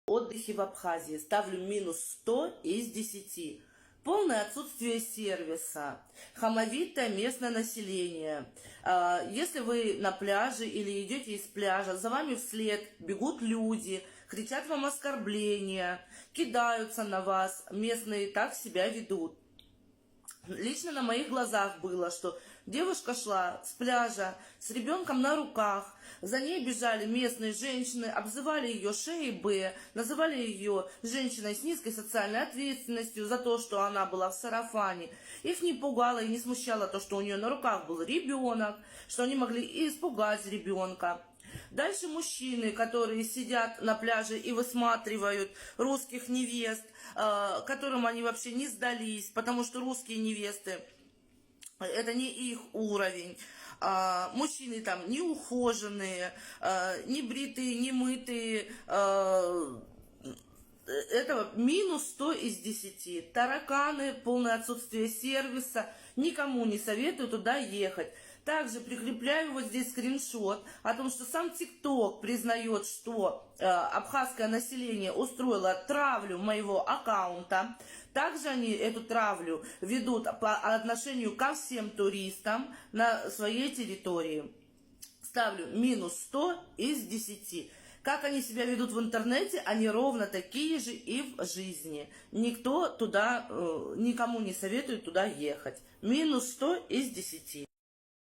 Отдыхе в Абхазии ставлю минус 100 из 10. Полное отсутствие сервиса, хамовитое местное население. Если вы на пляже или идете из пляжа, за вами вслед бегут люди, кричат вам оскорбления, кидаются на вас, местные так себя ведут. Лично на моих глазах было, что девушка шла с пляжа с ребенком на руках, за ней бежали местные женщины, обзывали ее шеей Б, называли ее женщиной с низкой социальной ответственностью за то, что она была в сарафане. Их не пугало и не смущало то, что у нее на руках был ребенок, что они могли и испугать ребенка. Дальше мужчины, которые сидят на пляже и высматривают русских невест, которым они вообще не сдались, потому что русские невесты – это не их уровень. Мужчины там не ухоженные, не бритые, не мытые. Это минус 100 из 10. Тараканы, полное отсутствие сервиса. Никому не советую туда ехать. Также прикрепляю вот здесь скриншот о том, что сам ТикТок признает, что абхазское население устроило травлю моего аккаунта. Также они эту травлю ведут по отношению ко всем туристам на своей территории. Ставлю минус 100 из 10. Как они себя ведут в интернете, они ровно такие же и в жизни. Никто туда, никому не советует туда ехать. Минус 100 из 10.